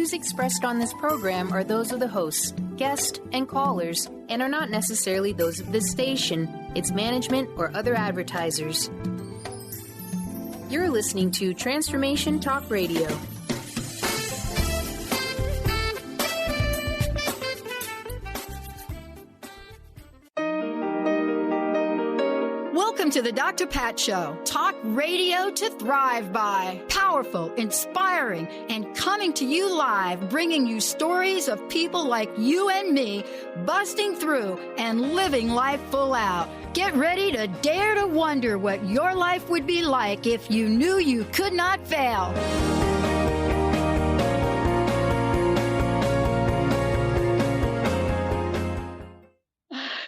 views expressed on this program are those of the hosts, guests, and callers, and are not necessarily those of this station, its management, or other advertisers. You're listening to Transformation Talk Radio. Welcome to the Dr. Pat Show. Talk radio to thrive by. Powerful, inspiring, and coming to you live, bringing you stories of people like you and me, busting through and living life full out. Get ready to dare to wonder what your life would be like if you knew you could not fail.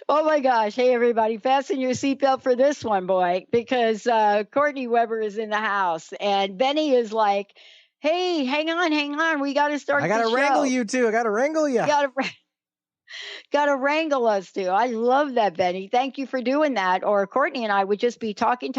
Oh my gosh. Hey, everybody, fasten your seatbelt for this one, boy, because Courtney Weber is in the house and Benny is like, hey, hang on. We got to start the show. I got to wrangle you two. I got to wrangle you. Got to wrangle us two. I love that, Benny. Thank you for doing that. Or Courtney and I would just be talking,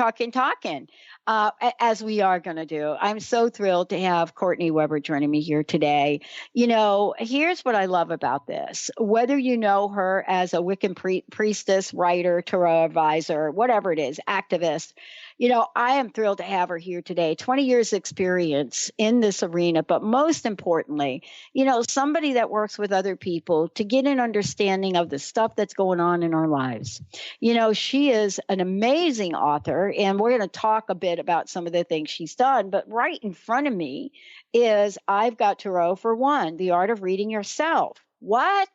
as we are going to do. I'm so thrilled to have Courtney Weber joining me here today. You know, here's what I love about this. Whether you know her as a Wiccan priestess, writer, tarot advisor, whatever it is, activist, you know, I am thrilled to have her here today. 20 years experience in this arena, but most importantly, you know, somebody that works with other people to get an understanding of the stuff that's going on in our lives. You know, she is an amazing author, and we're going to talk a bit about some of the things she's done, but right in front of me is I've got Tarot for One, The Art of Reading Yourself. What?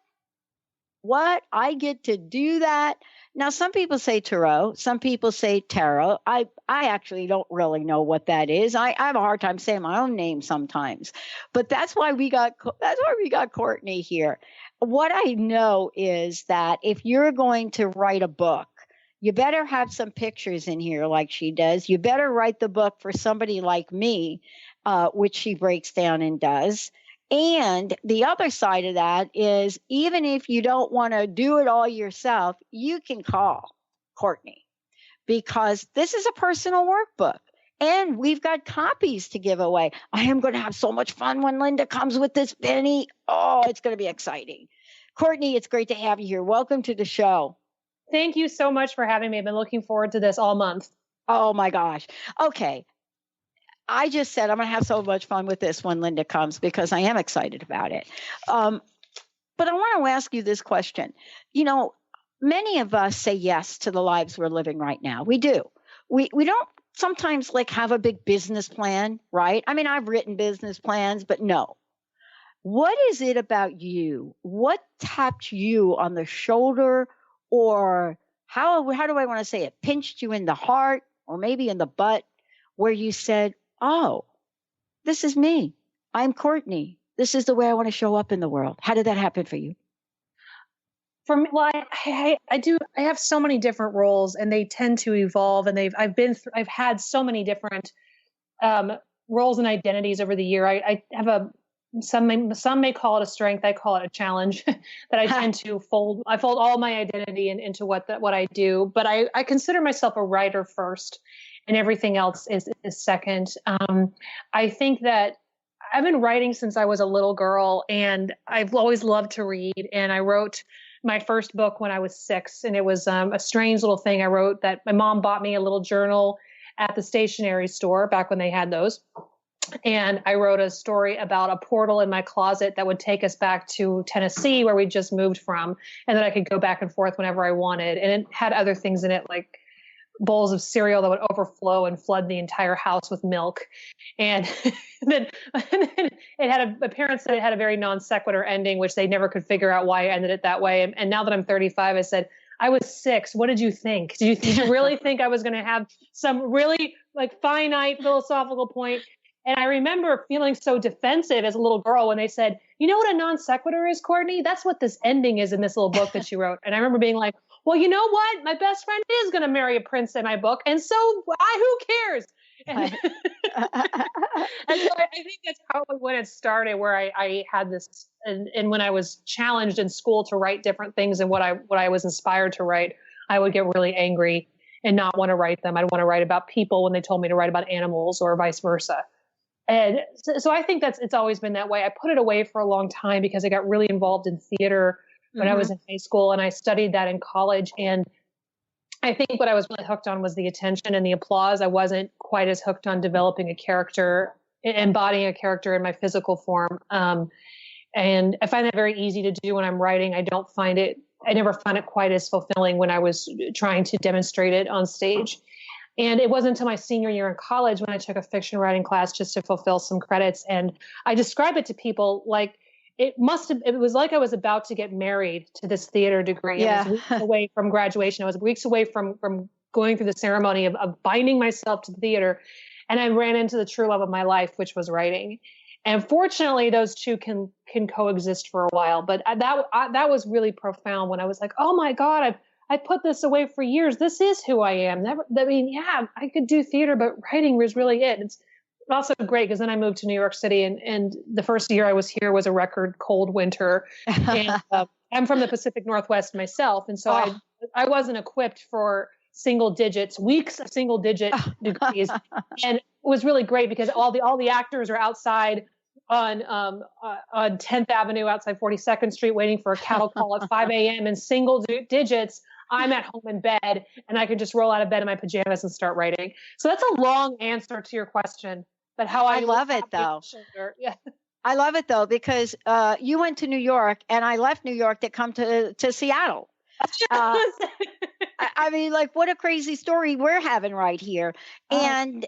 I get to do that? Now, some people say tarot, some people say tarot. I actually don't really know what that is. I have a hard time saying my own name sometimes, but that's why we got Courtney here. What I know is that if you're going to write a book, you better have some pictures in here like she does. You better write the book for somebody like me, which she breaks down and does. And the other side of that is, even if you don't want to do it all yourself, you can call Courtney, because this is a personal workbook and we've got copies to give away. I am going to have so much fun when Linda comes with this, Benny. Oh, it's going to be exciting. Courtney, it's great to have you here. Welcome to the show. Thank you so much for having me. I've been looking forward to this all month. Oh my gosh. Okay. I just said I'm going to have so much fun with this when Linda comes, because I am excited about it. But I want to ask you this question. You know, many of us say yes to the lives we're living right now. We do. We don't sometimes like have a big business plan, right? I mean, I've written business plans, but no. What is it about you? What tapped you on the shoulder, or how do I want to say it? Pinched you in the heart, or maybe in the butt, where you said, oh, this is me. I'm Courtney. This is the way I want to show up in the world. How did that happen for you? For me, well, I have so many different roles, and they tend to evolve. And I've had so many different roles and identities over the year. I have some may call it a strength. I call it a challenge that I tend to fold. I fold all my identity into what I do. But I consider myself a writer first, and everything else is second. I think that I've been writing since I was a little girl, and I've always loved to read. And I wrote my first book when I was 6, and it was a strange little thing I wrote that my mom bought me a little journal at the stationery store back when they had those. And I wrote a story about a portal in my closet that would take us back to Tennessee, where we just moved from, and that I could go back and forth whenever I wanted. And it had other things in it, like bowls of cereal that would overflow and flood the entire house with milk. And then it had my parents said it had a very non sequitur ending, which they never could figure out why I ended it that way. And now that I'm 35, I said, I was 6. What did you think? Did you really think I was going to have some really like finite philosophical point? And I remember feeling so defensive as a little girl when they said, you know what a non sequitur is, Courtney? That's what this ending is in this little book that you wrote. And I remember being like, well, you know what? My best friend is going to marry a prince in my book. And so who cares? And so I think that's probably when it started, where I had this, and when I was challenged in school to write different things and what I was inspired to write, I would get really angry and not want to write them. I'd want to write about people when they told me to write about animals, or vice versa. And so I think it's always been that way. I put it away for a long time because I got really involved in theater when I was in high school, and I studied that in college. And I think what I was really hooked on was the attention and the applause. I wasn't quite as hooked on developing a character, embodying a character in my physical form. And I find that very easy to do when I'm writing. I never found it quite as fulfilling when I was trying to demonstrate it on stage. And it wasn't until my senior year in college when I took a fiction writing class just to fulfill some credits. And I describe it to people like it was like I was about to get married to this theater degree. Yeah. I was weeks away from graduation. I was weeks away from going through the ceremony of binding myself to the theater. And I ran into the true love of my life, which was writing. And fortunately, those two can coexist for a while. But that was really profound when I was like, oh my God, I put this away for years. This is who I am. I could do theater, but writing was really it. It's also great because then I moved to New York City, and the first year I was here was a record cold winter. And I'm from the Pacific Northwest myself, and so I wasn't equipped for weeks of single digit degrees, and it was really great because all the actors are outside on 10th Avenue outside 42nd Street waiting for a cattle call at 5 a.m. in single digits. I'm at home in bed, and I can just roll out of bed in my pajamas and start writing. So that's a long answer to your question, but how I love it though. Yeah. I love it though, because you went to New York and I left New York to come to Seattle. I mean, like, what a crazy story we're having right here. And,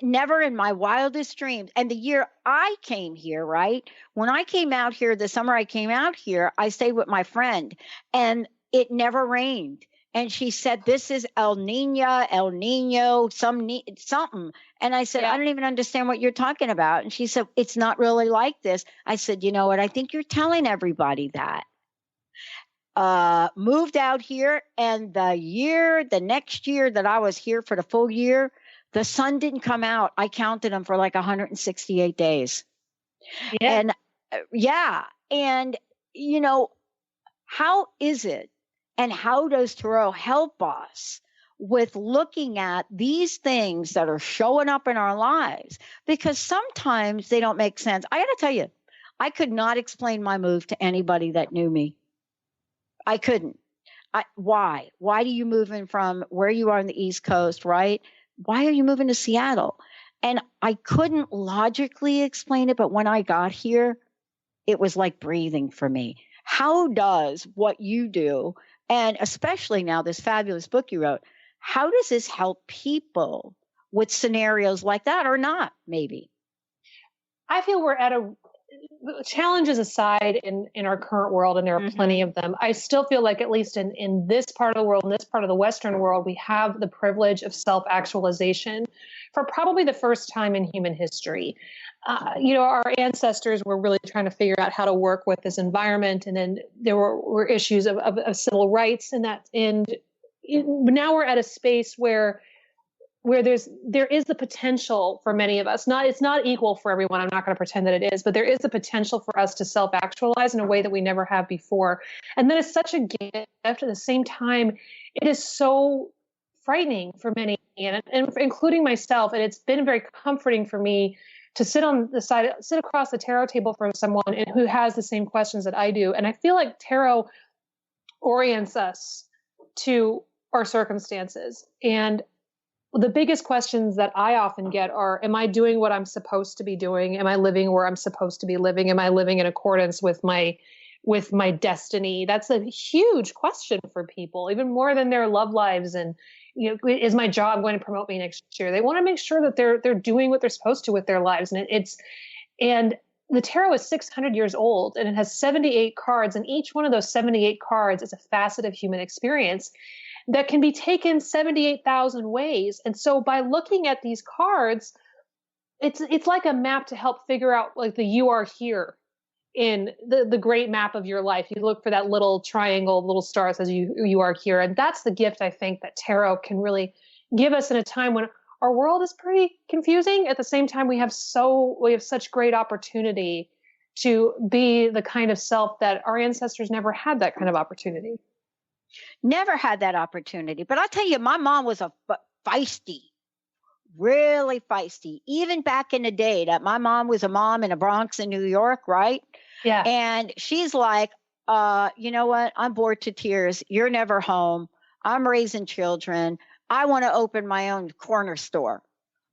never in my wildest dreams. And the year I came here, right? When I came out here, the summer I came out here, I stayed with my friend and it never rained. And she said, this is El Nino, something. And I said, I don't even understand what you're talking about. And she said, it's not really like this. I said, you know what? I think you're telling everybody that. Moved out here, and the next year that I was here for the full year, the sun didn't come out. I counted them for like 168 days. Yeah. And how is it, and how does Tarot help us with looking at these things that are showing up in our lives? Because sometimes they don't make sense. I got to tell you, I could not explain my move to anybody that knew me. I couldn't. Why? Why do you move in from where you are on the East Coast, right? Why are you moving to Seattle? And I couldn't logically explain it, but when I got here, it was like breathing for me. How does what you do, and especially now this fabulous book you wrote, how does this help people with scenarios like that, or not, maybe? I feel we're at challenges aside in our current world, and there are plenty of them, I still feel like, at least in this part of the world, in this part of the Western world, we have the privilege of self-actualization for probably the first time in human history. Our ancestors were really trying to figure out how to work with this environment. And then there were issues of civil rights and that. And now we're at a space where there is the potential for many of us. It's not equal for everyone. I'm not going to pretend that it is, but there is the potential for us to self-actualize in a way that we never have before. And that is such a gift. At the same time, it is so frightening for many, and including myself. And it's been very comforting for me to sit across the tarot table from someone who has the same questions that I do. And I feel like tarot orients us to our circumstances. And the biggest questions that I often get are, am I doing what I'm supposed to be doing? Am I living where I'm supposed to be living? Am I living in accordance with my destiny? That's a huge question for people, even more than their love lives. And, is my job going to promote me next year? They want to make sure that they're doing what they're supposed to with their lives. And the tarot is 600 years old, and it has 78 cards, and each one of those 78 cards is a facet of human experience that can be taken 78,000 ways. And so by looking at these cards, it's like a map to help figure out, like, the you are here in the great map of your life. You look for that little triangle, little star that says you are here. And that's the gift I think that tarot can really give us in a time when our world is pretty confusing. At the same time, we have such great opportunity to be the kind of self that our ancestors never had that kind of opportunity. Never had that opportunity. But I'll tell you, my mom was a feisty really feisty, even back in the day that my mom was a mom in the Bronx in New York, right? Yeah. And she's like, you know what? I'm bored to tears. You're never home. I'm raising children. I want to open my own corner store.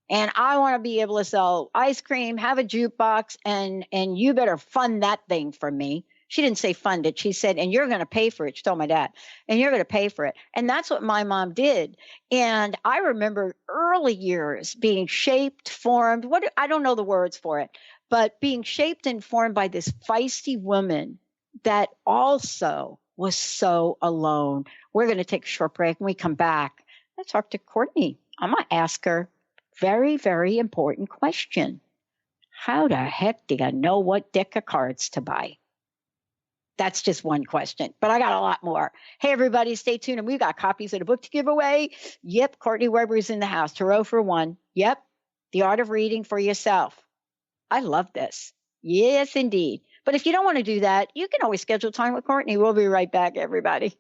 And I want to be able to sell ice cream, have a jukebox, and you better fund that thing for me. She didn't say fund it. She said, and you're going to pay for it. She told my dad, and you're going to pay for it. And that's what my mom did. And I remember early years being shaped, formed. I don't know the words for it, but being shaped and formed by this feisty woman that also was so alone. We're going to take a short break. When we come back, let's talk to Courtney. I'm going to ask her very, very important question. How the heck do you know what deck of cards to buy? That's just one question, but I got a lot more. Hey, everybody, stay tuned. And we've got copies of the book to give away. Yep, Courtney Weber's in the house. Tarot for one. Yep, The Art of Reading for Yourself. I love this. Yes, indeed. But if you don't want to do that, you can always schedule time with Courtney. We'll be right back, everybody.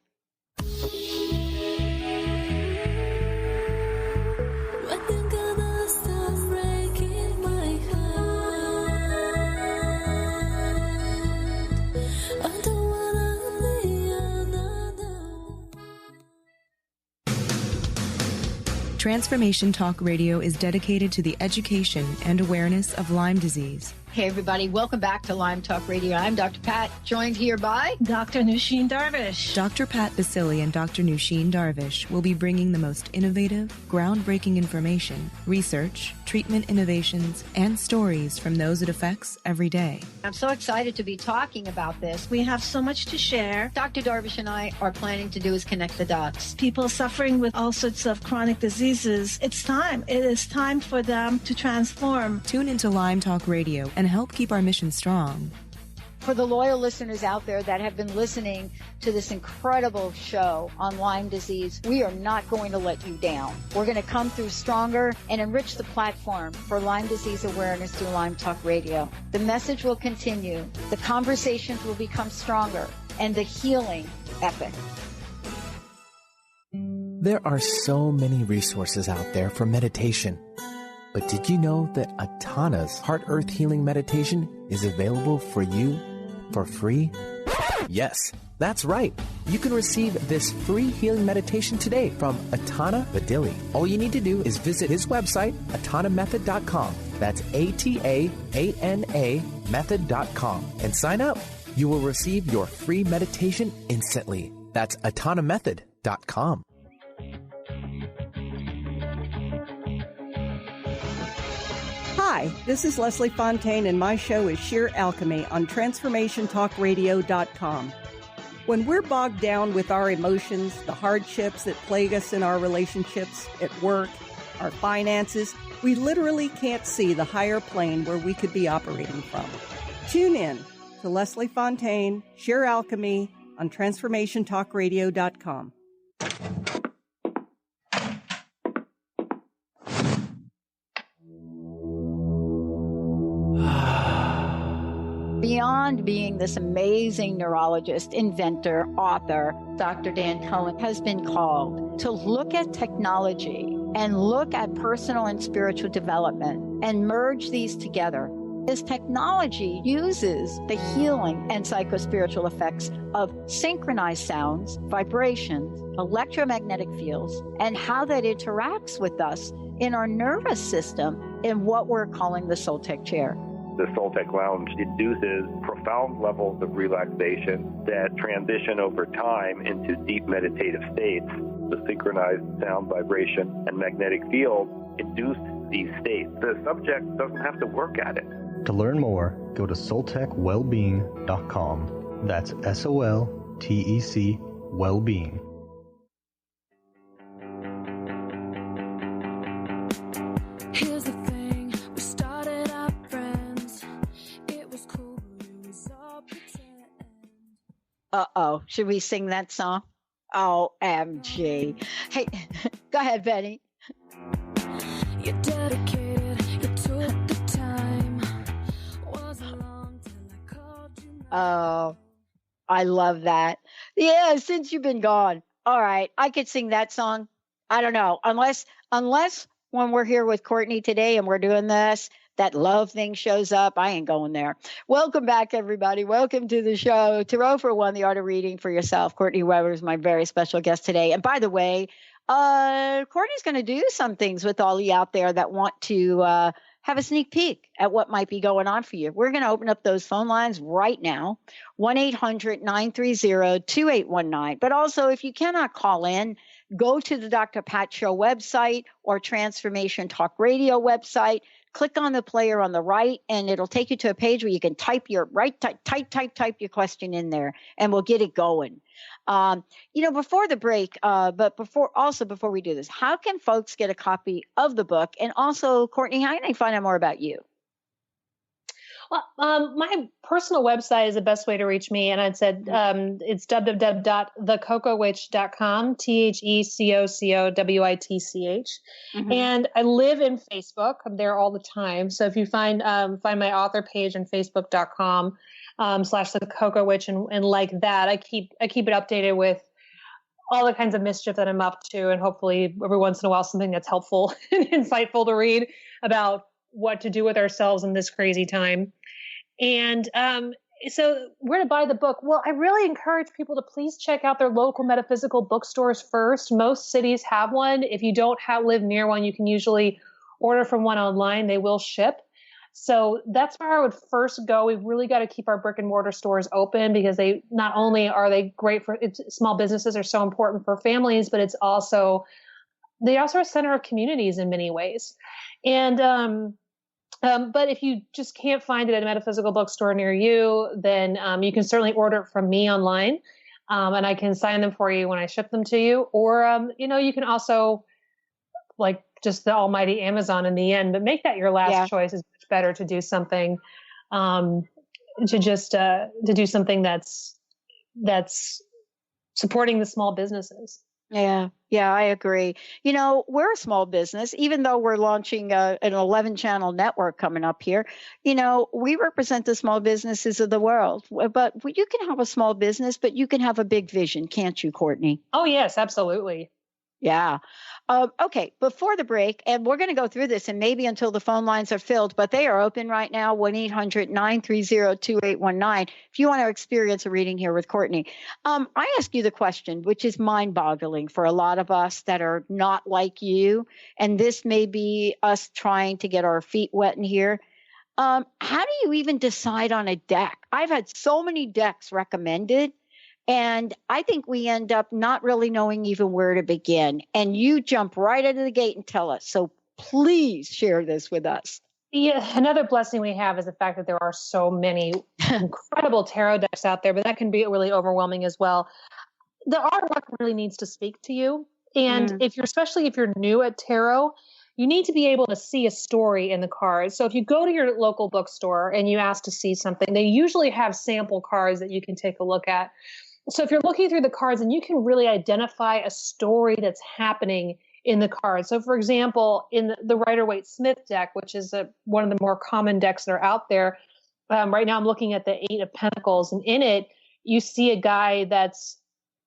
Transformation Talk Radio is dedicated to the education and awareness of Lyme disease. Hey, everybody. Welcome back to Lyme Talk Radio. I'm Dr. Pat, joined here by Dr. Nusheen Darvish. Dr. Pat Basili and Dr. Nusheen Darvish will be bringing the most innovative, groundbreaking information, research, treatment innovations, and stories from those it affects every day. I'm so excited to be talking about this. We have so much to share. Dr. Darvish and I are planning to do is connect the dots. People suffering with all sorts of chronic diseases, it's time. It is time for them to transform. Tune into Lyme Talk Radio and help keep our mission strong. For the loyal listeners out there that have been listening to this incredible show on Lyme disease, we are not going to let you down. We're going to come through stronger and enrich the platform for Lyme disease awareness through Lyme Talk Radio. The message will continue, the conversations will become stronger, and the healing epic. There are so many resources out there for meditation. But did you know that Atana's Heart Earth Healing Meditation is available for you for free? Yes, that's right. You can receive this free healing meditation today from Atana Badili. All you need to do is visit his website, atanamethod.com. That's ATAANA method.com, and sign up. You will receive your free meditation instantly. That's atanamethod.com. Hi, this is Leslie Fontaine, and my show is Sheer Alchemy on TransformationTalkRadio.com. When we're bogged down with our emotions, the hardships that plague us in our relationships, at work, our finances, we literally can't see the higher plane where we could be operating from. Tune in to Leslie Fontaine, Sheer Alchemy on TransformationTalkRadio.com. Beyond being this amazing neurologist, inventor, author, Dr. Dan Cohen has been called to look at technology and look at personal and spiritual development and merge these together. His technology uses the healing and psychospiritual effects of synchronized sounds, vibrations, electromagnetic fields, and how that interacts with us in our nervous system in what we're calling the Soltec chair. The Soltec Lounge induces profound levels of relaxation that transition over time into deep meditative states. The synchronized sound, vibration, and magnetic field induce these states. The subject doesn't have to work at it. To learn more, go to soltecwellbeing.com. That's SOLTEC Wellbeing. Here's the thing, we started out friends. It was cool, it was all pretend. Uh-oh, should we sing that song? OMG. Hey, go ahead, Betty. You're dedicated, you took the time. Wasn't long till I called you. Oh, I love that. Yeah, since you've been gone. All right, I could sing that song. I don't know, unless when we're here with Courtney today and we're doing this, that love thing shows up. I ain't going there. Welcome back, everybody. Welcome to the show. Tarot for One, the Art of Reading for Yourself. Courtney Weber is my very special guest today. And by the way, Courtney's going to do some things with all you out there that want to have a sneak peek at what might be going on for you. We're going to open up those phone lines right now, 1-800-930-2819. But also, if you cannot call in, go to the Dr. Pat Show website or Transformation Talk Radio website. Click on the player on the right, and it'll take you to a page where you can type your type your question in there, and we'll get it going. Before the break, but before we do this, how can folks get a copy of the book? And also, Courtney, how can they find out more about you? Well, my personal website is the best way to reach me. And I'd said it's www.thecocowitch.com, TheCocowitch. Mm-hmm. And I live in Facebook. I'm there all the time. So if you find my author page on Facebook.com /thecocowitch and like that, I keep it updated with all the kinds of mischief that I'm up to. And hopefully every once in a while, something that's helpful and insightful to read about what to do with ourselves in this crazy time. And so where to buy the book? Well, I really encourage people to please check out their local metaphysical bookstores first. Most cities have one. If you don't live near one, you can usually order from one online. They will ship. So that's where I would first go. We've really got to keep our brick and mortar stores open because they not only are they great for small businesses are so important for families, but they also are a center of communities in many ways. And but if you just can't find it at a metaphysical bookstore near you, then you can certainly order it from me online, and I can sign them for you when I ship them to you. Or, you can also, like just the almighty Amazon in the end, but make that your last choice. Is much better to do something, to do something that's supporting the small businesses. Yeah, I agree. We're a small business, even though we're launching an 11-channel network coming up here. We represent the small businesses of the world. But you can have a small business, but you can have a big vision, can't you, Courtney? Oh, yes, absolutely. Yeah. Okay. Before the break, and we're going to go through this and maybe until the phone lines are filled, but they are open right now, 1-800-930-2819. If you want to experience a reading here with Courtney, I ask you the question, which is mind-boggling for a lot of us that are not like you. And this may be us trying to get our feet wet in here. How do you even decide on a deck? I've had so many decks recommended. And I think we end up not really knowing even where to begin. And you jump right out of the gate and tell us. So please share this with us. Yeah, another blessing we have is the fact that there are so many incredible tarot decks out there, but that can be really overwhelming as well. The artwork really needs to speak to you. And especially if you're new at tarot, you need to be able to see a story in the cards. So if you go to your local bookstore and you ask to see something, they usually have sample cards that you can take a look at. So if you're looking through the cards and you can really identify a story that's happening in the cards. So for example, in the Rider-Waite-Smith deck, which is one of the more common decks that are out there, right now I'm looking at the 8 of Pentacles, and in it, you see a guy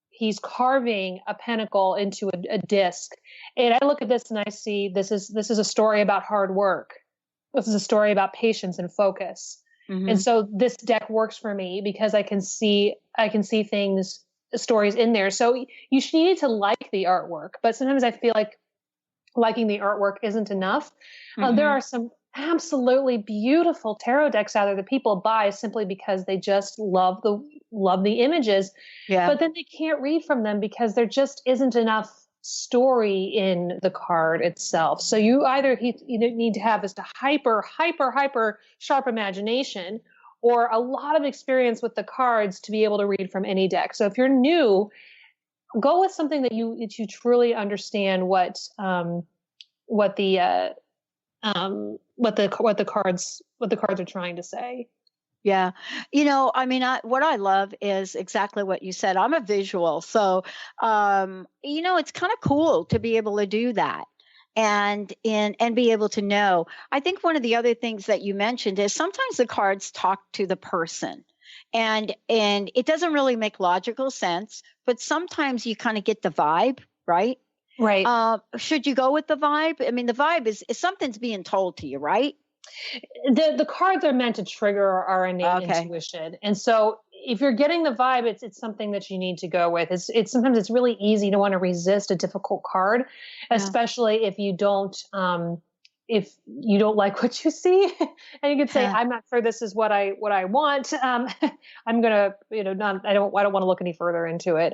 he's carving a pentacle into a disc. And I look at this and I see this is a story about hard work. This is a story about patience and focus. And so this deck works for me because I can see stories in there. So you need to like the artwork, but sometimes I feel like liking the artwork isn't enough. There are some absolutely beautiful tarot decks out there that people buy simply because they just love the images, but then they can't read from them because there just isn't enough story in the card itself. So you either need to have just a hyper sharp imagination or a lot of experience with the cards to be able to read from any deck. So if you're new, go with something that you truly understand what the cards are trying to say. Yeah. What I love is exactly what you said. I'm a visual. So, it's kind of cool to be able to do that and be able to know. I think one of the other things that you mentioned is sometimes the cards talk to the person and it doesn't really make logical sense, but sometimes you kind of get the vibe, right? Right. Should you go with the vibe? I mean, the vibe is something's being told to you, right? The cards are meant to trigger our innate Okay. intuition. And so if you're getting the vibe, it's something that you need to go with. It's sometimes it's really easy to want to resist a difficult card, especially if you don't like what you see. And you can say, I'm not sure this is what I want. I'm gonna, I don't want to look any further into it.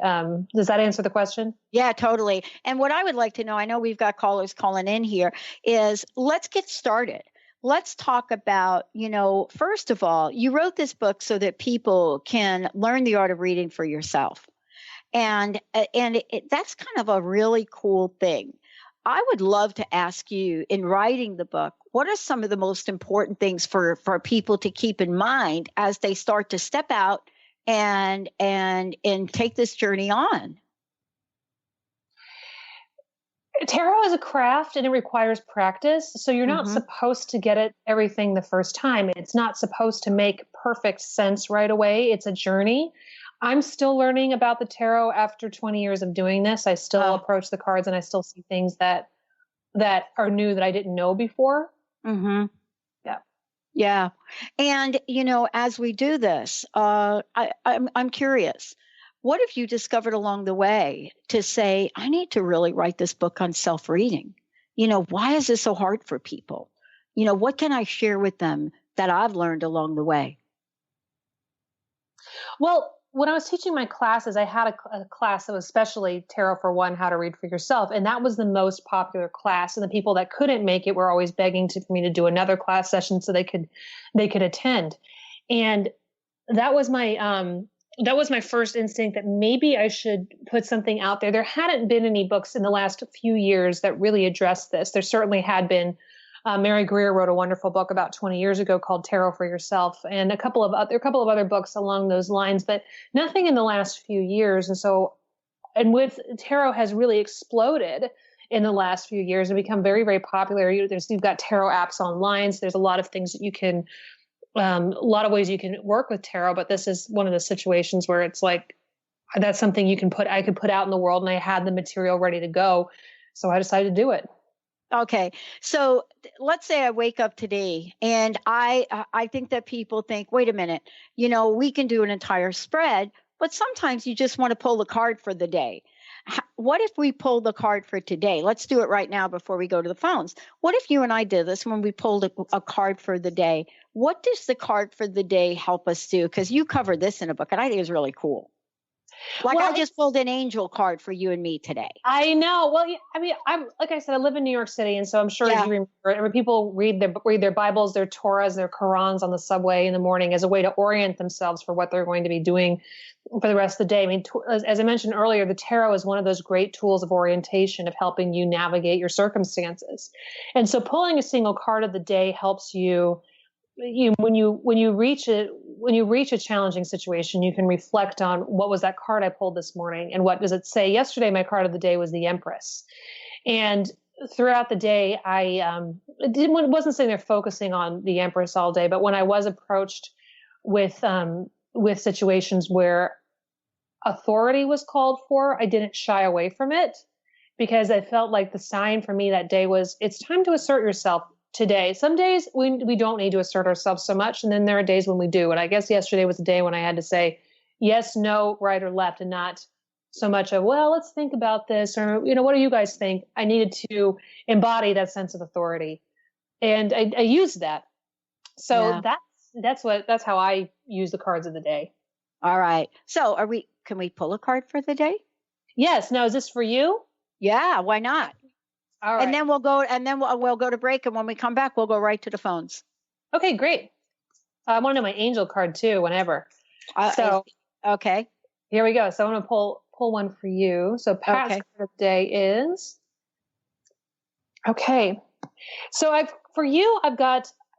Does that answer the question? Yeah, totally. And what I would like to know, I know we've got callers calling in here, is let's get started. Let's talk about, first of all, you wrote this book so that people can learn the art of reading for yourself. And that's kind of a really cool thing. I would love to ask you, in writing the book, what are some of the most important things for people to keep in mind as they start to step out and take this journey on? Tarot is a craft and it requires practice. So you're not supposed to get it everything the first time. It's not supposed to make perfect sense right away. It's a journey. I'm still learning about the tarot after 20 years of doing this. I still approach the cards and I still see things that are new that I didn't know before. Mm-hmm. Yeah. Yeah. And, as we do this, I'm curious. What have you discovered along the way to say, I need to really write this book on self-reading? Why is this so hard for people? What can I share with them that I've learned along the way? Well, when I was teaching my classes, I had a class that was especially Tarot for One, How to Read for Yourself. And that was the most popular class. And the people that couldn't make it were always begging for me to do another class session so they could attend. And that was my first instinct that maybe I should put something out there. There hadn't been any books in the last few years that really addressed this. There certainly had been. Mary Greer wrote a wonderful book about 20 years ago called Tarot for Yourself, and a couple of other books along those lines, but nothing in the last few years. And with tarot has really exploded in the last few years and become very, very popular. You've got tarot apps online. So there's a lot of things that you can, a lot of ways you can work with tarot, but this is one of the situations where it's like, that's something I could put out in the world, and I had the material ready to go. So I decided to do it. Okay. So let's say I wake up today and I think that people think, wait a minute, we can do an entire spread, but sometimes you just want to pull the card for the day. What if we pull the card for today? Let's do it right now before we go to the phones. What if you and I did this when we pulled a card for the day? What does the card for the day help us do? Because you covered this in a book and I think it's really cool. I just pulled an angel card for you and me today. I know. Well, I mean, like I said, I live in New York City, and so I'm sure as you remember, when people read their Bibles, their Torahs, their Qurans on the subway in the morning as a way to orient themselves for what they're going to be doing for the rest of the day. I mean, as I mentioned earlier, the tarot is one of those great tools of orientation, of helping you navigate your circumstances. And so pulling a single card of the day helps you. When you reach a challenging situation, you can reflect on, what was that card I pulled this morning, and what does it say? Yesterday, my card of the day was the Empress, and throughout the day, I wasn't sitting there focusing on the Empress all day, but when I was approached with situations where authority was called for, I didn't shy away from it, because I felt like the sign for me that day was, it's time to assert yourself. Today, some days we don't need to assert ourselves so much, and then there are days when we do. And I guess yesterday was the day when I had to say yes, no, right or left, and not so much of, well, let's think about this, or what do you guys think? I needed to embody that sense of authority, and I used that. So that's how I use the cards of the day. All right. So can we pull a card for the day? Yes. Now, is this for you? Yeah. Why not? All right. And then we'll go to break. And when we come back, we'll go right to the phones. Okay, great. I want to know my angel card too, whenever. Okay. Here we go. So I'm going to pull one for you. So past card of the day is, okay. So I've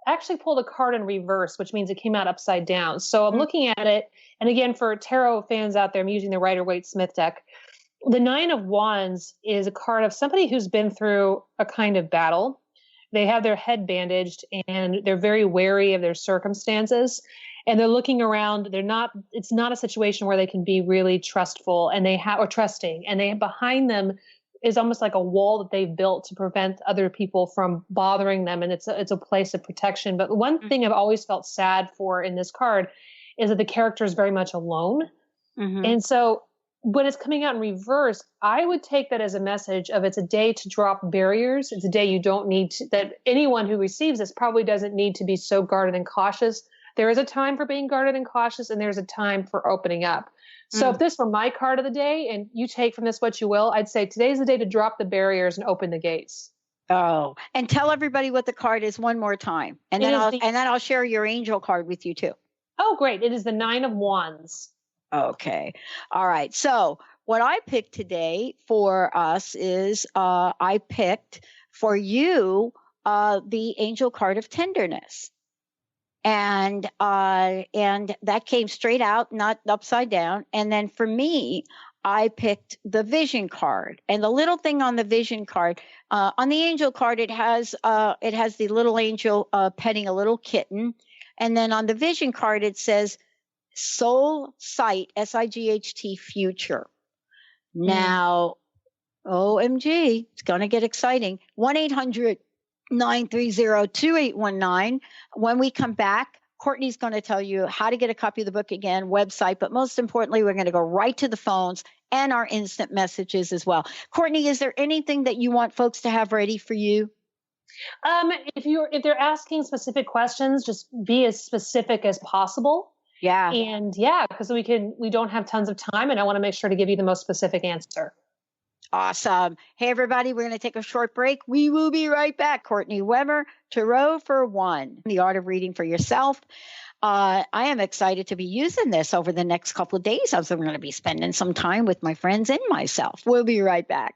actually pulled a card in reverse, which means it came out upside down. So I'm looking at it. And again, for tarot fans out there, I'm using the Rider-Waite-Smith deck. The Nine of Wands is a card of somebody who's been through a kind of battle. They have their head bandaged and they're very wary of their circumstances, and they're looking around. It's not a situation where they can be really trustful or trusting. And they have behind them is almost like a wall that they've built to prevent other people from bothering them. And it's a place of protection. But one thing I've always felt sad for in this card is that the character is very much alone. Mm-hmm. And so when it's coming out in reverse, I would take that as a message of it's a day to drop barriers. It's a day you don't need to, that anyone who receives this probably doesn't need to be so guarded and cautious. There is a time for being guarded and cautious, and there's a time for opening up. So if this were my card of the day and you take from this what you will, I'd say today's the day to drop the barriers and open the gates. Oh, and tell everybody what the card is one more time. And then I'll share your angel card with you too. Oh, great. It is the 9 of Wands. Okay. All right. So what I picked today for us is I picked for you the angel card of tenderness. And that came straight out, not upside down. And then for me, I picked the vision card. And the little thing on the vision card, on the angel card, it has the little angel petting a little kitten. And then on the vision card, it says soul sight, SIGHT future. Now, OMG, it's going to get exciting. 1-800-930-2819. When we come back, Courtney's going to tell you how to get a copy of the book again, website, but most importantly, we're going to go right to the phones and our instant messages as well. Courtney, is there anything that you want folks to have ready for you? If they're asking specific questions, just be as specific as possible. Yeah. And because we don't have tons of time, and I want to make sure to give you the most specific answer. Awesome. Hey, everybody, we're going to take a short break. We will be right back. Courtney Weber, Tarot for One, the art of reading for yourself. I am excited to be using this over the next couple of days as I'm going to be spending some time with my friends and myself. We'll be right back.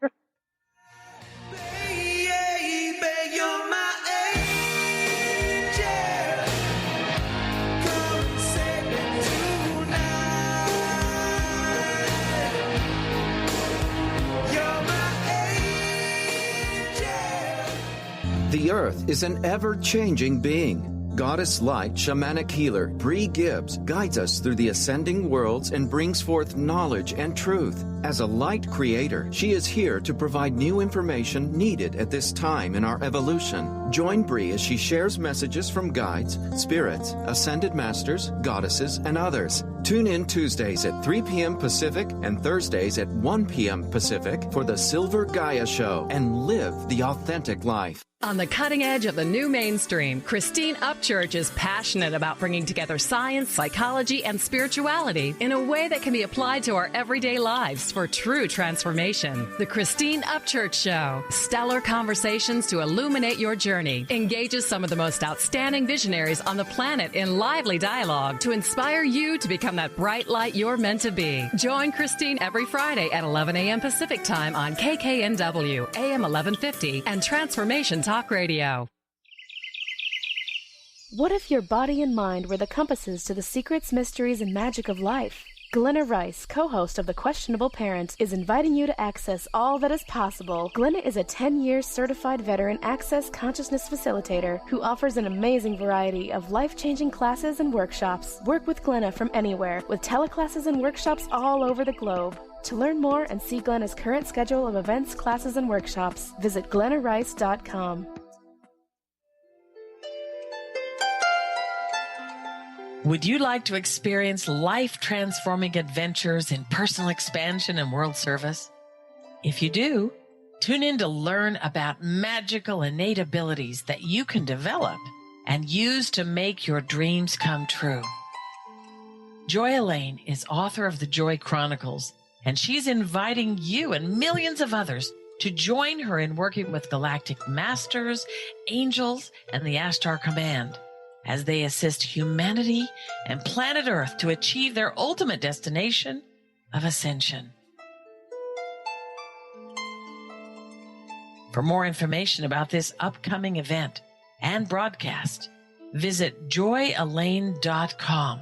The Earth is an ever-changing being. Goddess Light Shamanic Healer Bree Gibbs guides us through the ascending worlds and brings forth knowledge and truth. As a light creator, she is here to provide new information needed at this time in our evolution. Join Bree as she shares messages from guides, spirits, ascended masters, goddesses, and others. Tune in Tuesdays at 3 p.m. Pacific and Thursdays at 1 p.m. Pacific for the Silver Gaia Show and live the authentic life. On the cutting edge of the new mainstream, Christine Upchurch is passionate about bringing together science, psychology, and spirituality in a way that can be applied to our everyday lives for true transformation. The Christine Upchurch Show, stellar conversations to illuminate your journey, engages some of the most outstanding visionaries on the planet in lively dialogue to inspire you to become that bright light you're meant to be. Join Christine every Friday at 11 a.m. Pacific Time on KKNW, AM 1150, and Transformation Talk Radio. What if your body and mind were the compasses to the secrets, mysteries, and magic of life? Glenna Rice, co-host of The Questionable Parent, is inviting you to access all that is possible. Glenna is a 10-year certified veteran access consciousness facilitator who offers an amazing variety of life-changing classes and workshops. Work with Glenna from anywhere, with teleclasses and workshops all over the globe. To learn more and see Glenna's current schedule of events, classes, and workshops, visit glennarice.com. Would you like to experience life-transforming adventures in personal expansion and world service? If you do, tune in to learn about magical innate abilities that you can develop and use to make your dreams come true. Joy Elaine is author of the Joy Chronicles, and she's inviting you and millions of others to join her in working with galactic masters, angels, and the Ashtar Command as they assist humanity and planet Earth to achieve their ultimate destination of ascension. For more information about this upcoming event and broadcast, visit joyelaine.com.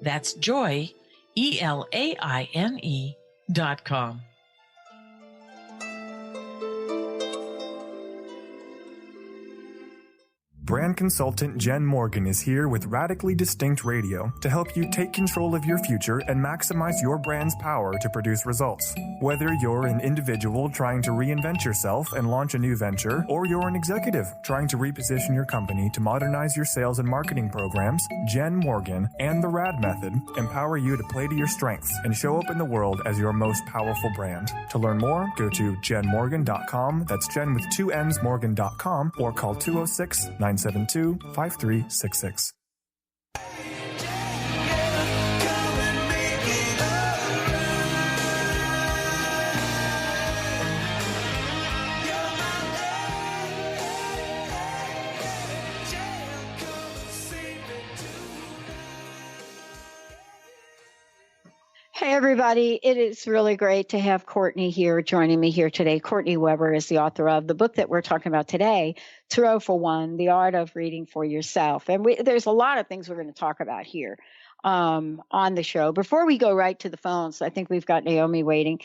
That's joy, ELAINE.com. Brand consultant Jen Morgan is here with Radically Distinct Radio to help you take control of your future and maximize your brand's power to produce results. Whether you're an individual trying to reinvent yourself and launch a new venture, or you're an executive trying to reposition your company to modernize your sales and marketing programs, Jen Morgan and the RAD method empower you to play to your strengths and show up in the world as your most powerful brand. To learn more, go to jenmorgan.com. That's Jen with 2 N's Morgan.com, or call 206-972-5366. Hey, everybody. It is really great to have Courtney here joining me here today. Courtney Weber is the author of the book that we're talking about today, Tarot for One, The Art of Reading for Yourself. And there's a lot of things we're going to talk about here on the show. Before we go right to the phones, I think we've got Naomi waiting.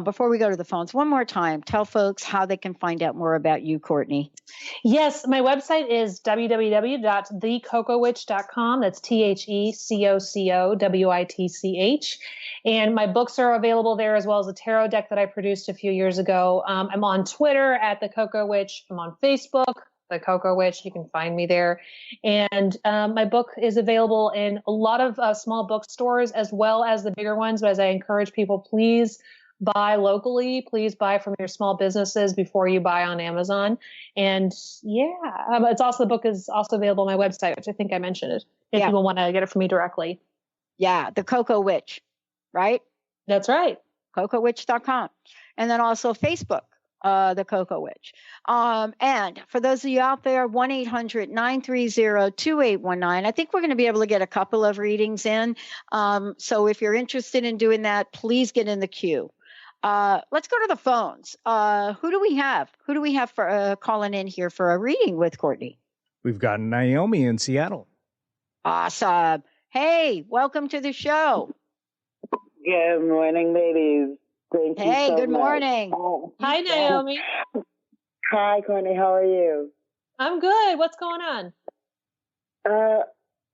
Before we go to the phones, one more time, tell folks how they can find out more about you, Courtney. Yes, my website is www.thecocowitch.com. That's TheCocowitch. And my books are available there, as well as a tarot deck that I produced a few years ago. I'm on Twitter at The Cocoa Witch. I'm on Facebook, The Cocoa Witch. You can find me there. And my book is available in a lot of small bookstores, as well as the bigger ones. But as I encourage people, please buy locally. Please buy from your small businesses before you buy on Amazon. And the book is also available on my website, which I think I mentioned it, if people want to get it from me directly. Yeah, The Cocoa Witch, right? That's right. CocoaWitch.com. And then also Facebook, The Cocoa Witch. And for those of you out there, 1-800-930-2819. I think we're going to be able to get a couple of readings in. So if you're interested in doing that, please get in the queue. Let's go to the phones. Who do we have? Who do we have for calling in here for a reading with Courtney? We've got Naomi in Seattle. Awesome. Hey, welcome to the show. Good morning, ladies. Thank you so good much. Morning. Hi, Naomi. Hi, Courtney. How are you? I'm good. What's going on?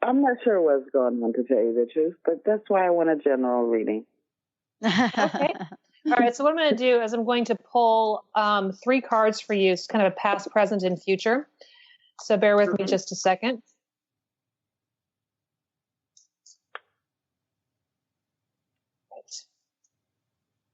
I'm not sure what's going on, to tell you the truth, but that's why I want a general reading. Okay. All right. So what I'm going to do is I'm going to pull 3 cards for you. It's kind of a past, present, and future. So bear with me just a second.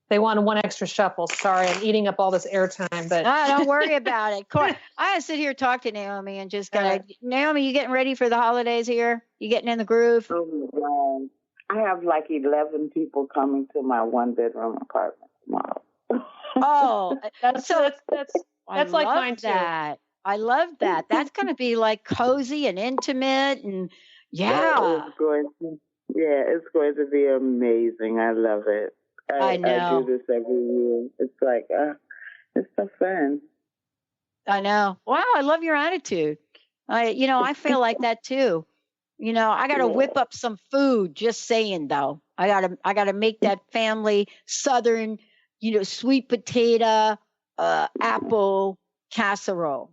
They wanted one extra shuffle. Sorry, I'm eating up all this airtime, but don't worry about it. I gotta sit here talk to Naomi and just gotta. Naomi, you getting ready for the holidays here? You getting in the groove? Oh my God. I have like 11 people coming to my 1-bedroom apartment tomorrow. Oh, that's like mine too. I love that. That's going to be like cozy and intimate, and it's going to be amazing. I love it. I know. I do this every year. It's like, it's so fun. I know. Wow, I love your attitude. I feel like that too. I got to whip up some food. Just saying, though. I gotta make that family Southern, sweet potato, apple casserole.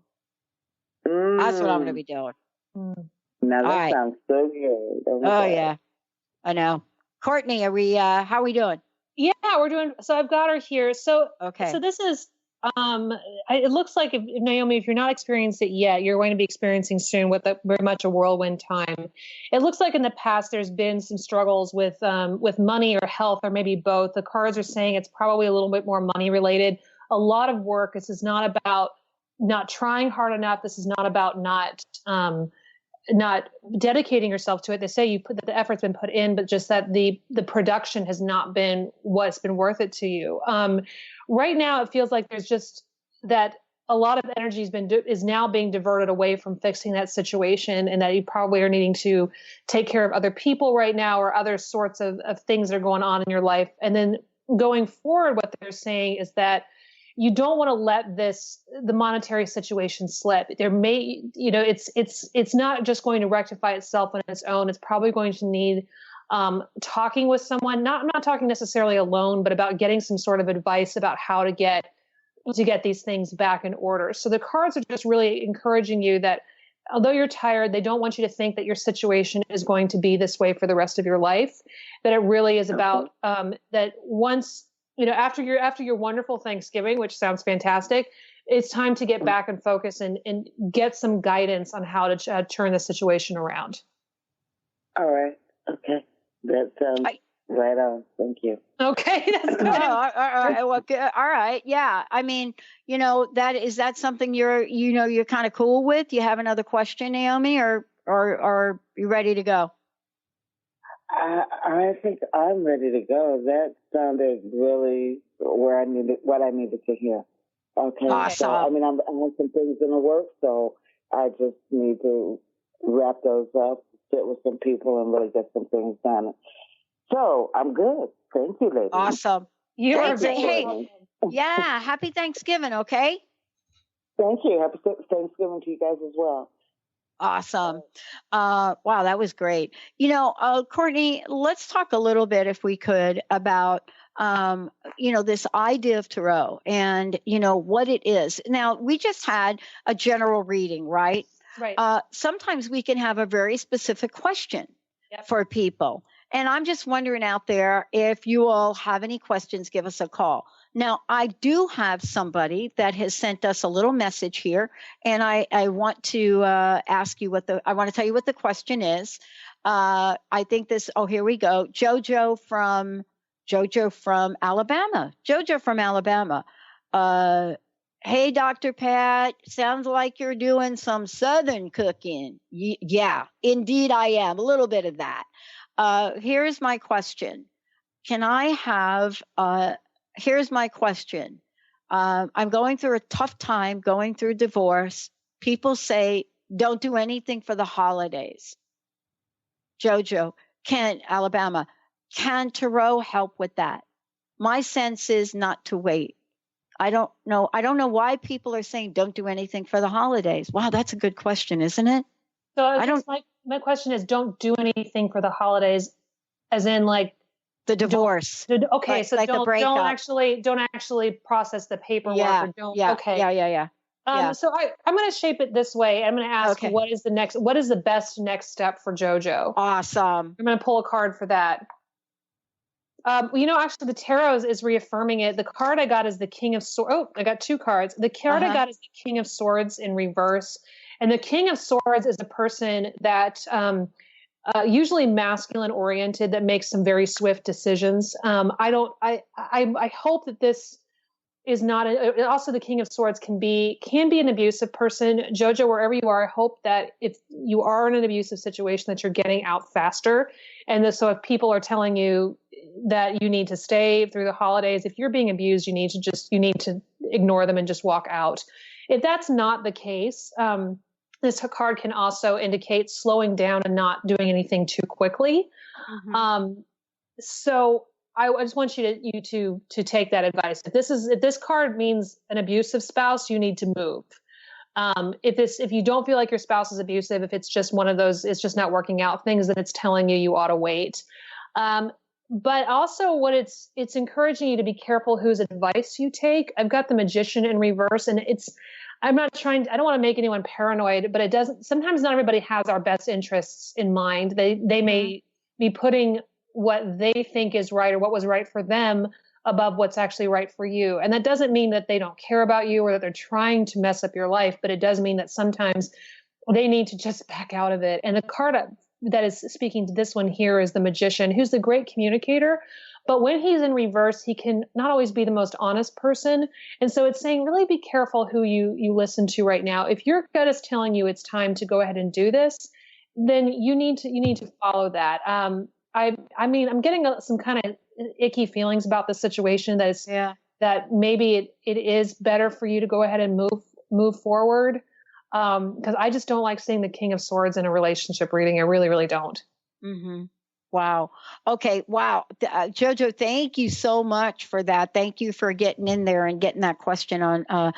That's what I'm gonna be doing. Now that sounds so good. Oh yeah, I know. Courtney, how are we doing? Yeah, we're doing. So I've got her here. So okay. So this is. It looks like if Naomi, if you're not experienced it yet, you're going to be experiencing soon with very much a whirlwind time. It looks like in the past there's been some struggles with money or health, or maybe both. The cards are saying it's probably a little bit more money related. A lot of work. This is not about not trying hard enough. This is not about not dedicating yourself to it. They say the effort's been put in, but just that the production has not been what's been worth it to you. Right now, it feels like there's just that a lot of energy is now being diverted away from fixing that situation, and that you probably are needing to take care of other people right now, or other sorts of things that are going on in your life. And then going forward, what they're saying is that you don't want to let the monetary situation slip. There may, it's not just going to rectify itself on its own. It's probably going to need talking with someone. I'm not talking necessarily alone, but about getting some sort of advice about how to get these things back in order. So the cards are just really encouraging you that although you're tired, they don't want you to think that your situation is going to be this way for the rest of your life, that it really is about, that once, after your wonderful Thanksgiving, which sounds fantastic, it's time to get back and focus and get some guidance on how to turn the situation around. All right. Okay. That sounds right on. Thank you. Okay. That's good. All right. Well, good. All right. Yeah. I mean, is that something you're kind of cool with? You have another question, Naomi, or are you ready to go? I think I'm ready to go. That sounded really what I needed to hear. Okay. Awesome. So, I have some things in the works, so I just need to wrap those up, sit with some people, and really get some things done. So I'm good. Thank you, ladies. Awesome. You are Hey, yeah. Happy Thanksgiving. Okay. Thank you. Happy Thanksgiving to you guys as well. Awesome. Wow, that was great. Courtney, let's talk a little bit, if we could, about this idea of tarot and, what it is. Now, we just had a general reading, right? Right. Sometimes we can have a very specific question for people. And I'm just wondering out there, if you all have any questions, give us a call. Now, I do have somebody that has sent us a little message here, and I want to ask you I want to tell you what the question is. I think here we go. Jojo from Alabama. Jojo from Alabama. Hey, Dr. Pat, sounds like you're doing some Southern cooking. Yeah, indeed I am. A little bit of that. Here's my question. Here's my question. I'm going through a tough time, going through divorce. People say, don't do anything for the holidays. Jojo, Alabama, can tarot help with that? My sense is not to wait. I don't know why people are saying don't do anything for the holidays. Wow, that's a good question, isn't it? So my question is, don't do anything for the holidays, as in like the divorce. Okay, so like don't actually process the paperwork. Yeah, or don't. Yeah, okay. Yeah. So I'm going to shape it this way. I'm going to ask, what is the best next step for JoJo? Awesome. I'm going to pull a card for that. Actually, the tarot is reaffirming it. The card I got is the King of Swords. Oh, I got two cards. The card I got is the King of Swords in reverse. And the King of Swords is a person that usually masculine oriented, that makes some very swift decisions. I hope that this is not also the King of Swords can be an abusive person. JoJo, wherever you are, I hope that if you are in an abusive situation, that you're getting out faster. And so if people are telling you that you need to stay through the holidays, if you're being abused, you need to ignore them and just walk out. If that's not the case, this card can also indicate slowing down and not doing anything too quickly. Mm-hmm. So I just want you to take that advice. If this card means an abusive spouse, you need to move. If you don't feel like your spouse is abusive, if it's just one of those, it's just not working out things, that it's telling you ought to wait. But also it's encouraging you to be careful whose advice you take. I've got the Magician in reverse, and I don't want to make anyone paranoid, but sometimes not everybody has our best interests in mind. They may be putting what they think is right or what was right for them above what's actually right for you. And that doesn't mean that they don't care about you or that they're trying to mess up your life, but it does mean that sometimes they need to just back out of it. And the card that is speaking to this one here is the Magician, who's the great communicator. But when he's in reverse, he can not always be the most honest person. And so it's saying, really be careful who you listen to right now. If your gut is telling you it's time to go ahead and do this, then you need to follow that. I'm getting some kind of icky feelings about the situation that maybe it is better for you to go ahead and move forward. Because I just don't like seeing the King of Swords in a relationship reading. I really, really don't. Mm-hmm. Wow. Okay. Wow. Jojo, thank you so much for that. Thank you for getting in there and getting that question on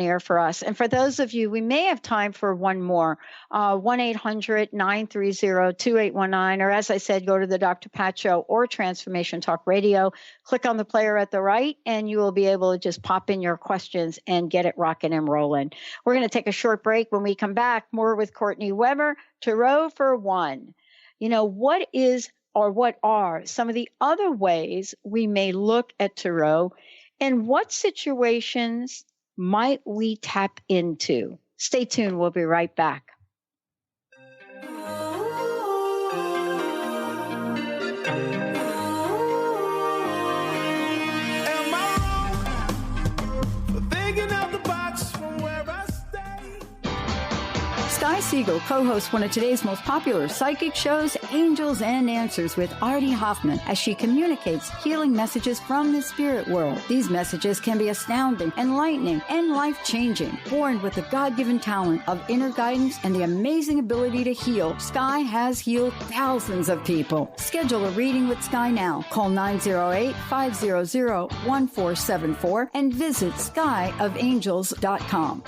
air for us. And for those of you, we may have time for one more. 1-800-930-2819. Or as I said, go to the Dr. Pat Show or Transformation Talk Radio. Click on the player at the right, and you will be able to just pop in your questions and get it rocking and rolling. We're going to take a short break. When we come back, more with Courtney Weber, Tarot for One. What are some of the other ways we may look at tarot, and what situations might we tap into? Stay tuned. We'll be right back. Sky Siegel co-hosts one of today's most popular psychic shows, Angels and Answers, with Artie Hoffman, as she communicates healing messages from the spirit world. These messages can be astounding, enlightening, and life-changing. Born with the God-given talent of inner guidance and the amazing ability to heal, Sky has healed thousands of people. Schedule a reading with Sky now. Call 908-500-1474 and visit skyofangels.com.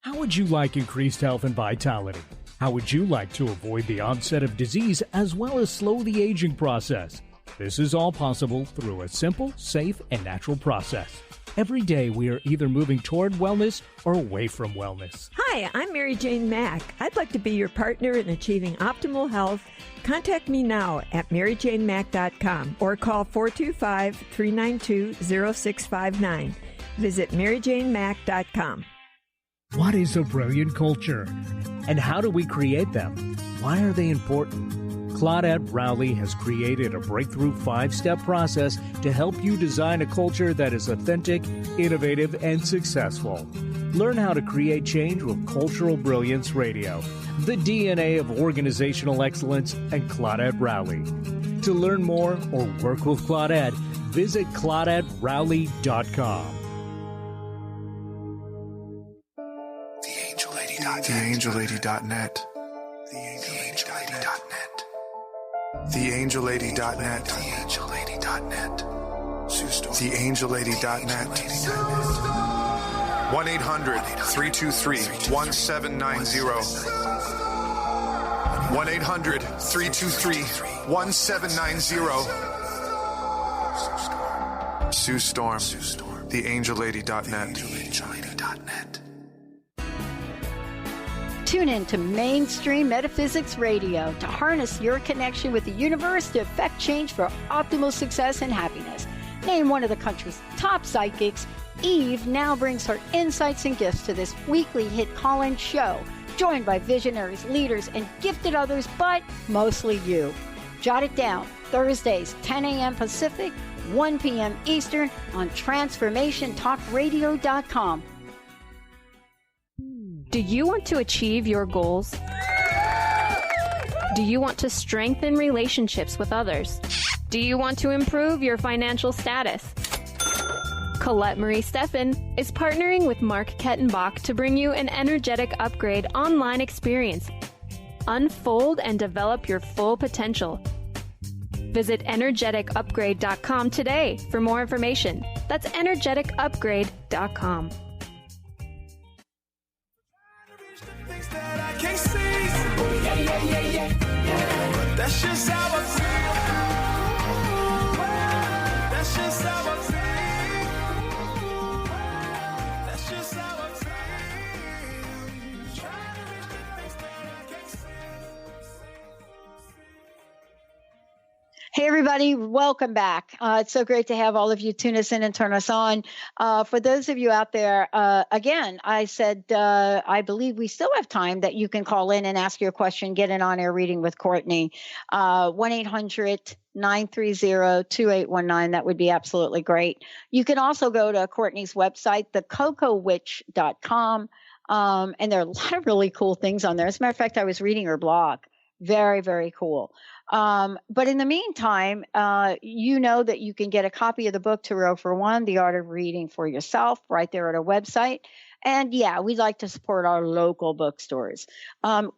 How would you like increased health and vitality? How would you like to avoid the onset of disease as well as slow the aging process? This is all possible through a simple, safe, and natural process. Every day we are either moving toward wellness or away from wellness. Hi, I'm Mary Jane Mack. I'd like to be your partner in achieving optimal health. Contact me now at maryjanemack.com or call 425-392-0659. Visit maryjanemack.com. What is a brilliant culture? And how do we create them? Why are they important? Claudette Rowley has created a breakthrough 5-step process to help you design a culture that is authentic, innovative, and successful. Learn how to create change with Cultural Brilliance Radio, the DNA of organizational excellence, and Claudette Rowley. To learn more or work with Claudette, visit ClaudetteRowley.com. TheAngelLady.net. TheAngelLady.net. TheAngelLady.net. TheAngelLady.net. TheAngelLady.net. 1-800-323-1790. 1-800-323-1790. Sue Storm. TheAngelLady.net. TheAngelLady.net. Tune in to Mainstream Metaphysics Radio to harness your connection with the universe to effect change for optimal success and happiness. Named one of the country's top psychics, Eve now brings her insights and gifts to this weekly hit call-in show, joined by visionaries, leaders, and gifted others, but mostly you. Jot it down. Thursdays, 10 a.m. Pacific, 1 p.m. Eastern on TransformationTalkRadio.com. Do you want to achieve your goals? Do you want to strengthen relationships with others? Do you want to improve your financial status? Colette Marie Steffen is partnering with Mark Kettenbach to bring you an energetic upgrade online experience. Unfold and develop your full potential. Visit energeticupgrade.com today for more information. That's energeticupgrade.com. Can't see. But that's just how I feel. That's just how I feel. That's just how I feel. Trying to reach the place that I can't see. Hey, everybody. Welcome back. It's so great to have all of you tune us in and turn us on. For those of you out there, again, I said, I believe we still have time that you can call in and ask your question, get an on-air reading with Courtney. 1-800-930-2819. That would be absolutely great. You can also go to Courtney's website, thecocowitch.com. And there are a lot of really cool things on there. As a matter of fact, I was reading her blog. Very, very cool. But in the meantime, you know that you can get a copy of the book, Tarot for One, The Art of Reading for Yourself, right there at our website. And yeah, we like to support our local bookstores.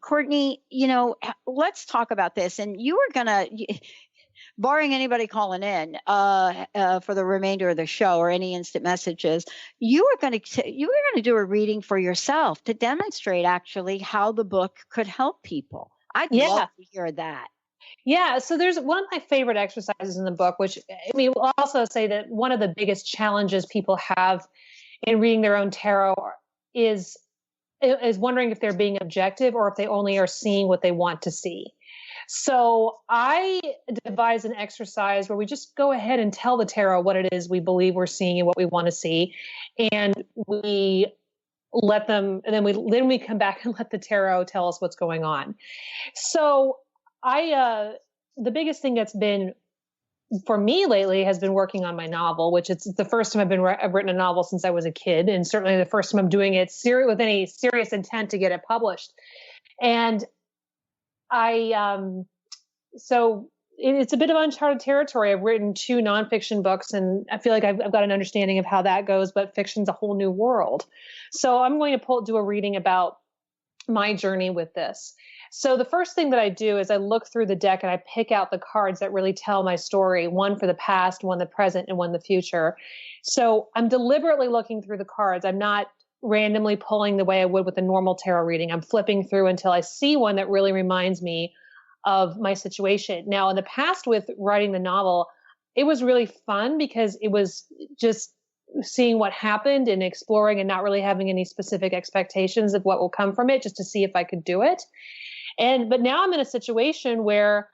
Courtney, let's talk about this. And you were going to, barring anybody calling in for the remainder of the show or any instant messages, you were going to do a reading for yourself to demonstrate actually how the book could help people. I'd love to hear that. Yeah, so there's one of my favorite exercises in the book, which will also say that one of the biggest challenges people have in reading their own tarot is wondering if they're being objective or if they only are seeing what they want to see. So I devised an exercise where we just go ahead and tell the tarot what it is we believe we're seeing and what we want to see, and we let them, and then we come back and let the tarot tell us what's going on. So the biggest thing that's been for me lately has been working on my novel, which it's the first time I've written a novel since I was a kid, and certainly the first time I'm doing it with any serious intent to get it published. And so it's a bit of uncharted territory. I've written 2 nonfiction books, and I feel like I've got an understanding of how that goes, but fiction's a whole new world. So I'm going to do a reading about my journey with this. So the first thing that I do is I look through the deck and I pick out the cards that really tell my story, one for the past, one the present, and one the future. So I'm deliberately looking through the cards. I'm not randomly pulling the way I would with a normal tarot reading. I'm flipping through until I see one that really reminds me of my situation. Now, in the past with writing the novel, it was really fun because it was just seeing what happened and exploring and not really having any specific expectations of what will come from it, just to see if I could do it. But now I'm in a situation where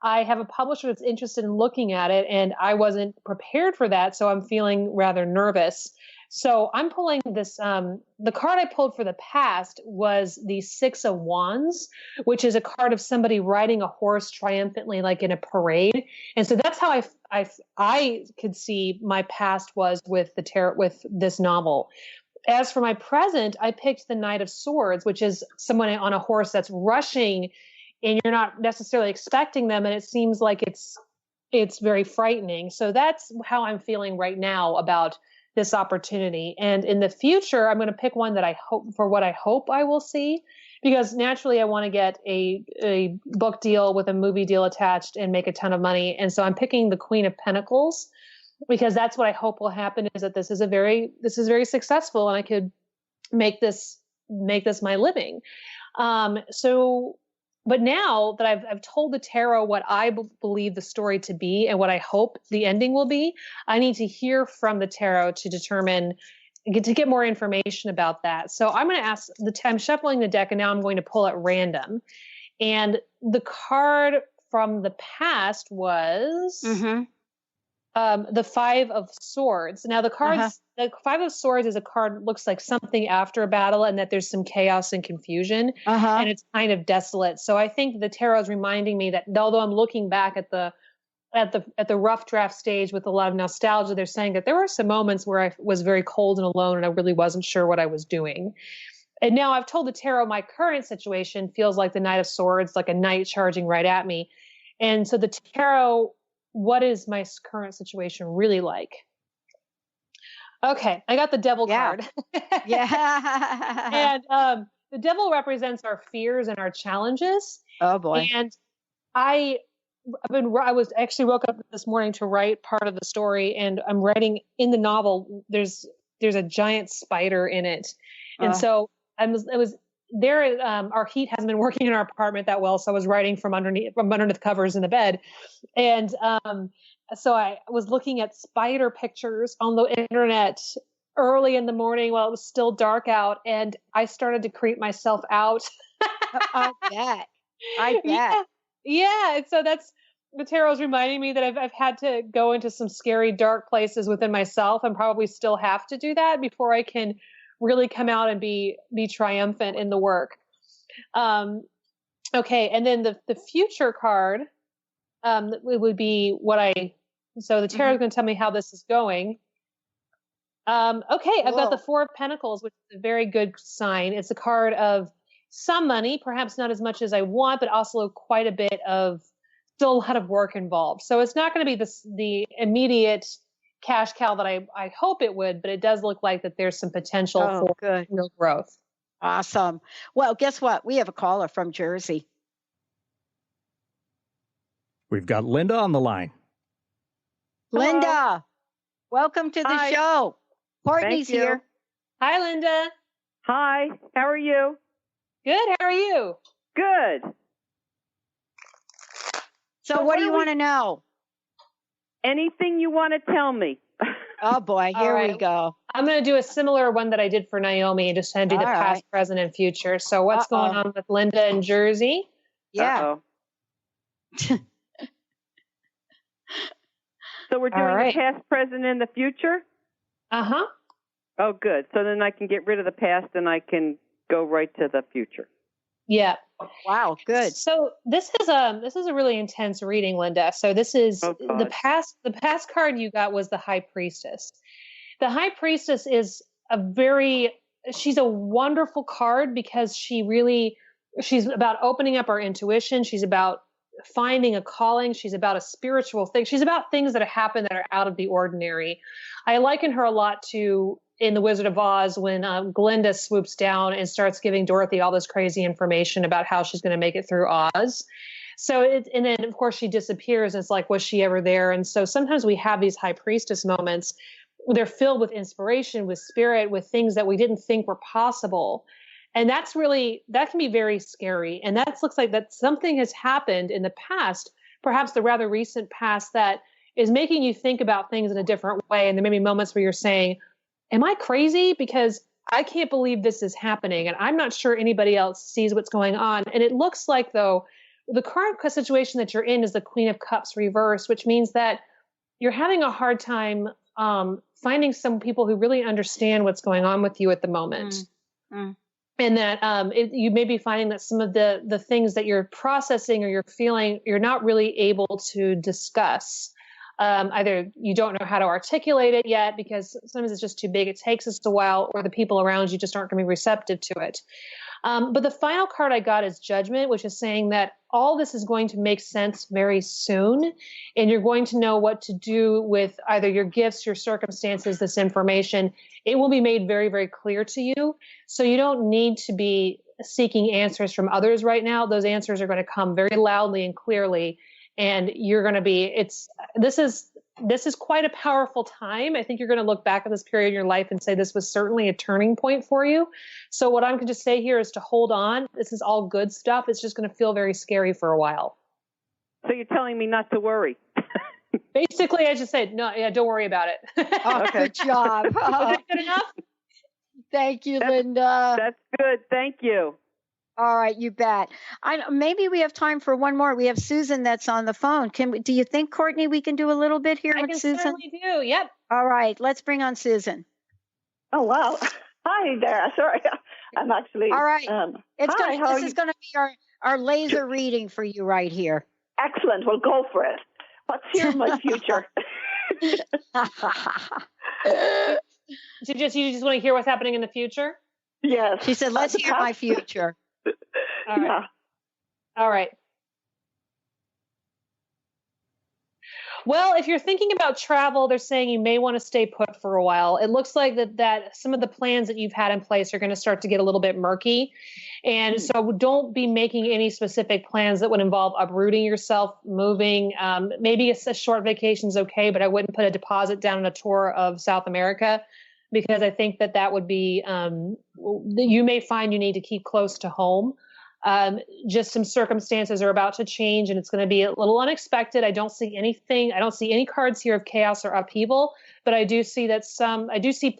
I have a publisher that's interested in looking at it, and I wasn't prepared for that. So I'm feeling rather nervous. So I'm pulling this, the card I pulled for the past was the 6 of Wands, which is a card of somebody riding a horse triumphantly, like in a parade. And so that's how I could see my past was with the tarot, with this novel. As for my present, I picked the Knight of Swords, which is someone on a horse that's rushing and you're not necessarily expecting them. And it seems like it's very frightening. So that's how I'm feeling right now about this opportunity. And in the future, I'm going to pick one that I hope I will see, because naturally I want to get a book deal with a movie deal attached and make a ton of money. And so I'm picking the Queen of Pentacles, because that's what I hope will happen, is that this is very successful and I could make this my living. But now that I've told the tarot what I believe the story to be and what I hope the ending will be, I need to hear from the tarot to get more information about that. So I'm going to ask I'm shuffling the deck, and now I'm going to pull at random. And the card from the past was the 5 of Swords. Now the Five of Swords is a card that looks like something after a battle, and that there's some chaos and confusion, and it's kind of desolate. So I think the tarot is reminding me that although I'm looking back at the rough draft stage with a lot of nostalgia, they're saying that there were some moments where I was very cold and alone, and I really wasn't sure what I was doing. And now I've told the tarot my current situation feels like the Knight of Swords, like a knight charging right at me. And so the tarot, what is my current situation really like? Okay, I got the Devil card. And the Devil represents our fears and our challenges. Oh boy. And I woke up this morning to write part of the story, and I'm writing in the novel. There's a giant spider in it, and so I was there. Our heat hasn't been working in our apartment that well, so I was writing from underneath the covers in the bed, and so I was looking at spider pictures on the internet early in the morning while it was still dark out, and I started to creep myself out. I bet. Yeah. And so that's the tarot's reminding me that I've had to go into some scary, dark places within myself, and probably still have to do that before I can really come out and be triumphant in the work. Okay. And then the future card, it would be so the tarot is going to tell me how this is going. Okay. I've got the 4 of Pentacles, which is a very good sign. It's a card of some money, perhaps not as much as I want, but also quite a bit of still a lot of work involved. So it's not going to be the immediate cash cow that I hope it would, but it does look like that there's some potential for good. real growth. Awesome. Well, guess what? We have a caller from Jersey. We've got Linda on the line. Linda, welcome to the show. Courtney's Thank you. here. Hi, Linda. Hi, how are you? Good, how are you? Good. So what do you want to know? Anything you want to tell me. Oh, boy, here we go. I'm going to do a similar one that I did for Naomi and just kind of do the All past, right. present, and future. So what's going on with Linda in Jersey? Yeah. So we're doing the past, present, and the future? Uh-huh. Oh, good. So then I can get rid of the past and I can go right to the future. Yeah. Wow, good. So this is a really intense reading, Linda. So this is the past card you got was the High Priestess. The High Priestess is she's a wonderful card because she's about opening up our intuition. She's about finding a calling. She's about a spiritual thing. She's about things that happen that are out of the ordinary. I liken her a lot to in The Wizard of Oz when Glinda swoops down and starts giving Dorothy all this crazy information about how she's going to make it through Oz. So and then of course she disappears. And it's like, was she ever there? And so sometimes we have these High Priestess moments. They're filled with inspiration, with spirit, with things that we didn't think were possible. And that can be very scary. And that looks like that something has happened in the past, perhaps the rather recent past, that is making you think about things in a different way. And there may be moments where you're saying, am I crazy? Because I can't believe this is happening. And I'm not sure anybody else sees what's going on. And it looks like, though, the current situation that you're in is the Queen of Cups reversed, which means that you're having a hard time finding some people who really understand what's going on with you at the moment. And that you may be finding that some of the things that you're processing or you're feeling, you're not really able to discuss. Either you don't know how to articulate it yet because sometimes it's just too big, it takes us a while, or the people around you just aren't going to be receptive to it. But the final card I got is Judgment, which is saying that all this is going to make sense very soon, and you're going to know what to do with either your gifts, your circumstances, this information. It will be made very, very clear to you. So you don't need to be seeking answers from others right now. Those answers are going to come very loudly and clearly, and you're going to be, this is quite a powerful time. I think you're going to look back at this period in your life and say this was certainly a turning point for you. So what I'm going to say here is to hold on. This is all good stuff. It's just going to feel very scary for a while. So you're telling me not to worry? Basically, I just said, no, yeah, don't worry about it. Oh, good job. Is that good enough? Thank you, Linda. That's good. Thank you. All right, you bet. Maybe we have time for one more. We have Susan that's on the phone. Do you think, Courtney, we can do a little bit here with Susan? I certainly do. Yep. All right, let's bring on Susan. Oh, wow. Hi there. Sorry, I'm actually. All right. This is going to be our laser reading for you right here. Excellent. Well, go for it. What's here in my future? You just want to hear what's happening in the future? Yes. She said, let's hear my future. All right. Yeah. All right. Well, if you're thinking about travel, they're saying you may want to stay put for a while. It looks like that some of the plans that you've had in place are going to start to get a little bit murky. And so don't be making any specific plans that would involve uprooting yourself, moving. Maybe a short vacation is okay, but I wouldn't put a deposit down on a tour of South America, because I think that would be, you may find you need to keep close to home. Just some circumstances are about to change, and it's going to be a little unexpected. I don't see any cards here of chaos or upheaval, but I do see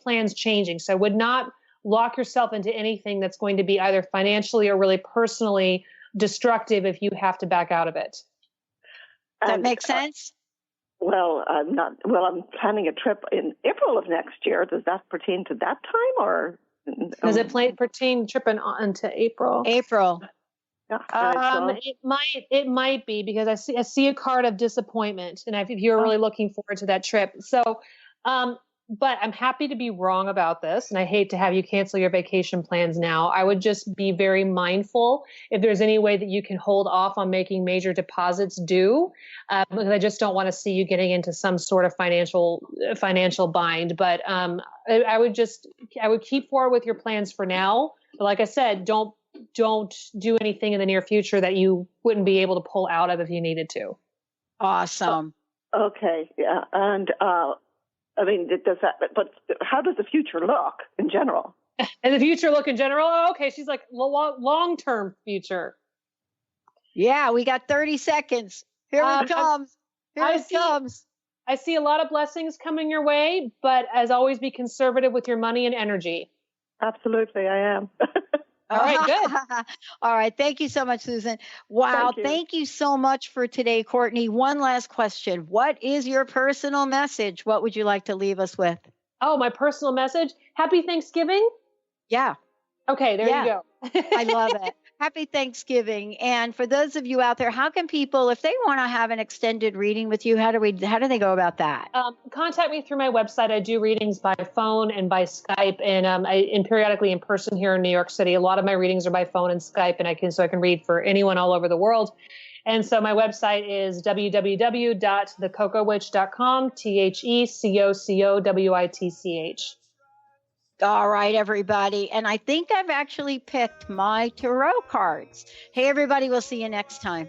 plans changing. So I would not lock yourself into anything that's going to be either financially or really personally destructive if you have to back out of it. Does that make sense? Well, I'm planning a trip in April of next year. Does that pertain to that time, or does it pertain tripping on to April? April. Yeah, it might be, because I see a card of disappointment, and if you're really looking forward to that trip. So but I'm happy to be wrong about this. And I hate to have you cancel your vacation plans now. I would just be very mindful if there's any way that you can hold off on making major deposits due. Because I just don't want to see you getting into some sort of financial bind. But I would keep forward with your plans for now. But like I said, don't do anything in the near future that you wouldn't be able to pull out of if you needed to. Awesome. Okay. Yeah. And, I mean, but how does the future look in general? And the future look in general? Oh, okay. She's like long-term future. Yeah, we got 30 seconds. Here it comes. Here it comes. I see a lot of blessings coming your way, but as always, be conservative with your money and energy. Absolutely, I am. All right, good. All right. Thank you so much, Susan. Wow. Thank you so much for today, Courtney. One last question. What is your personal message? What would you like to leave us with? Oh, my personal message? Happy Thanksgiving? Yeah. Okay, there you go. I love it. Happy Thanksgiving. And for those of you out there, how can people, if they want to have an extended reading with you, how do they go about that? Contact me through my website. I do readings by phone and by Skype, and periodically in person here in New York City. A lot of my readings are by phone and Skype, and I can read for anyone all over the world. And so my website is www.thecocowitch.com, TheCocowitch. All right, everybody. And I think I've actually picked my tarot cards. Hey, everybody. We'll see you next time.